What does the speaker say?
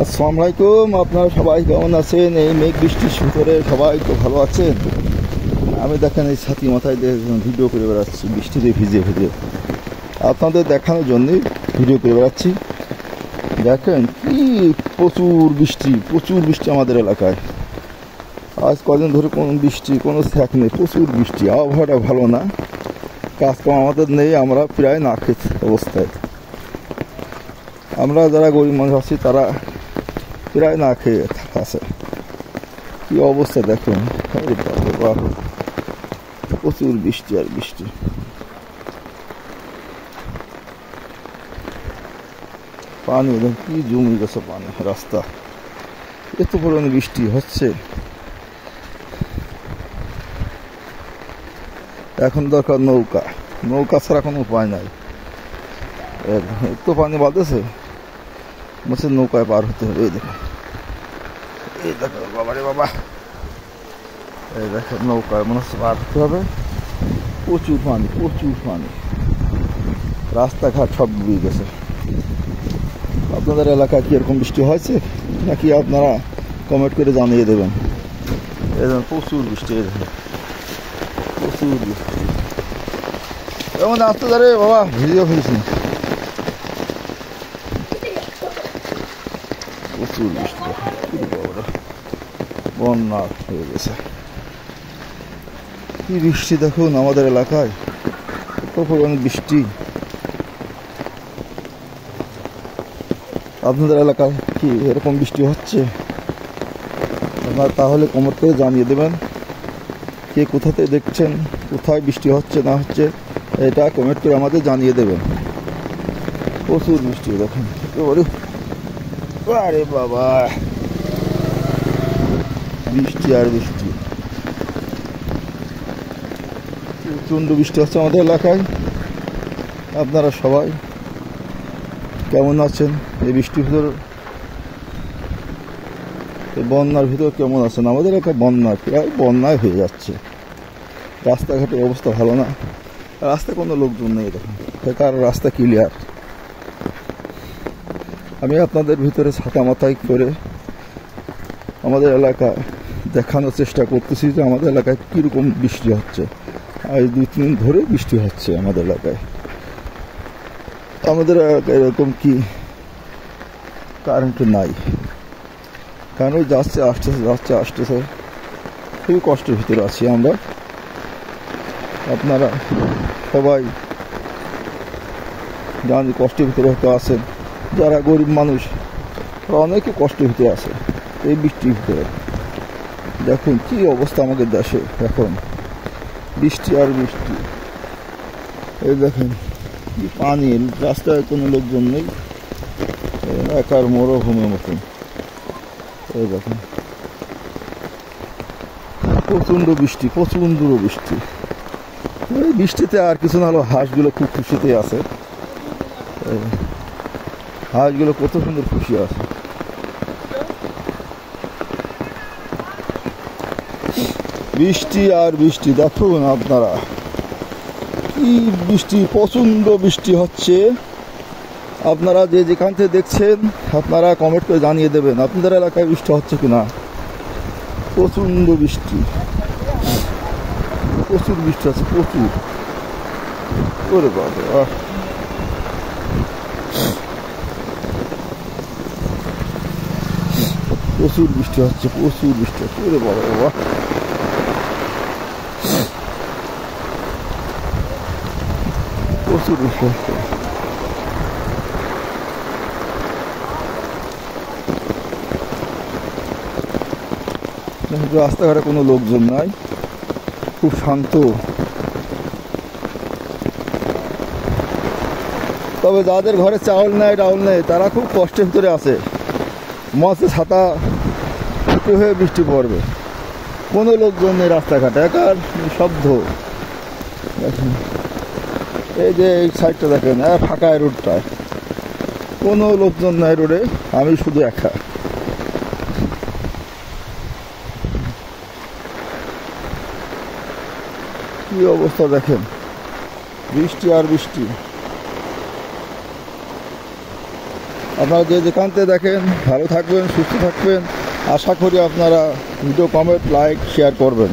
আসসালামু আলাইকুম। আপনারা সবাই কেমন আছেন? এই মেঘ বৃষ্টির ভিতরে সবাই তো ভালো আছেন। আমি দেখেন এই ছাতি মাথায় দিয়ে ভিডিও করে বেড়াচ্ছি, বৃষ্টিতে ভিজে ভিজে আপনাদের দেখানোর জন্যই ভিডিও করে বেড়াচ্ছি। দেখেন কি প্রচুর বৃষ্টি আমাদের এলাকায়। আজ কদিন ধরে কোনো বৃষ্টি, কোনো ছ্যাক নেই, প্রচুর বৃষ্টি। আবহাওয়াটা ভালো না, কাজকাম আমাদের নেই, আমরা প্রায় না খেত অবস্থায়। আমরা যারা গরিব মানুষ আছি তারা প্রায় না খেয়ে আছে। কি অবস্থা দেখুন, প্রচুর বৃষ্টি আর বৃষ্টি। পানি একদম কি জমে গেছে পানি, রাস্তা এত পরিমাণ বৃষ্টি হচ্ছে। এখন দরকার নৌকা ছাড়া কোনো উপায় নাই। এত পানি বাঁধেছে, বলছে নৌকায় পার হতে হবে। এই দেখো বাবারে বাবা, এই দেখো নৌকায় মনে হচ্ছে পার হতে হবে। প্রচুর পানি, রাস্তাঘাট সব ডুবে গেছে। আপনাদের এলাকায় কি এরকম বৃষ্টি হয়েছে নাকি আপনারা কমেন্ট করে জানিয়ে দেবেন। প্রচুর বৃষ্টি, এমন আসতে পারে বাবা, ভিডিও ফেলছি। প্রচুর বৃষ্টি, বন্যা হয়ে গেছে। কি বৃষ্টি দেখুন আমাদের এলাকায়, এত পরিমাণ বৃষ্টি। আপনাদের এলাকায় কি এরকম বৃষ্টি হচ্ছে? আপনারা তাহলে কমেন্ট করে জানিয়ে দেবেন। কে কোথাতে দেখছেন, কোথায় বৃষ্টি হচ্ছে না হচ্ছে, এটা কমেন্ট করে আমাদের জানিয়ে দেবেন। প্রচুর বৃষ্টি দেখুন, আরে বাবা, বৃষ্টি আর বৃষ্টি, প্রচণ্ড বৃষ্টি হচ্ছে আমাদের এলাকায়। আপনারা সবাই কেমন আছেন? এই বৃষ্টির ভিতর, এই বন্যার ভিতর কেমন আছেন? আমাদের এলাকায় প্রায় বন্যায় হয়ে যাচ্ছে। রাস্তাঘাটের অবস্থা ভালো না, রাস্তায় কোনো লোকজন নেই দেখুন, বেকার রাস্তা ক্লিয়ার। আমি আপনাদের ভিতরে ছাতা মাথায় করে আমাদের এলাকায় দেখানোর চেষ্টা করতেছি যে আমাদের এলাকায় কীরকম বৃষ্টি হচ্ছে। আজ 2-3 দিন ধরে বৃষ্টি হচ্ছে আমাদের এলাকায়। আমাদের এলাকায় এরকম কি কারেন্ট নাই, কারণ ওই যাচ্ছে আসতেছে, খুবই কষ্টের ভিতরে আছি আমরা। আপনারা সবাই জানি কষ্টের ভিতরে হয়তো আছেন, যারা গরিব মানুষ তারা অনেকে কষ্টের ভিতরে আছে এই বৃষ্টির ভিতরে। দেখুন কি অবস্থা আমাদের দেশে এখন, বৃষ্টি আর বৃষ্টি। এই দেখেন কি পানি, রাস্তায় কোনো লোকজন নেই, একার মরুভূমির মতন। এই দেখুন প্রচণ্ড বৃষ্টি। এই বৃষ্টিতে আর কিছু না হলো হাঁসগুলো খুব খুশিতে আছে। হাঁসগুলো কত সুন্দর খুশি আছে। বৃষ্টি আর বৃষ্টি দেখুন আপনারা, কি বৃষ্টি, প্রচণ্ড বৃষ্টি হচ্ছে। আপনারা যে যেখান থেকে দেখছেন আপনারা কমেন্ট করে জানিয়ে দেবেন আপনাদের এলাকায় বৃষ্টি হচ্ছে কিনা। প্রচণ্ড বৃষ্টি, প্রচুর বৃষ্টি আছে, প্রচুর। ওরে বাবা, প্রচুর বৃষ্টি হচ্ছে। ওরে বাবা, প্রচুর বৃষ্টি হচ্ছে। রাস্তাঘাটে কোনো লোকজন নাই, খুব শান্ত। তবে যাদের ঘরে চাউল নেই তারা খুব কষ্টের ভিতরে আছে। মস্ত ছাতা হয়ে বৃষ্টি পড়বে, কোনো লোকজন নেই রাস্তাঘাটে, একার শব্দ। দেখেন এই যে এই সাইডটা দেখেন, ফাঁকা রোডটায় কোনো লোকজন নাই রোডে, আমি শুধু একা। কি অবস্থা দেখেন, বৃষ্টি আর বৃষ্টি। আপনারা যে যেখান থেকে দেখেন ভালো থাকবেন, সুস্থ থাকবেন। আশা করি আপনারা ভিডিও কমেন্ট লাইক শেয়ার করবেন।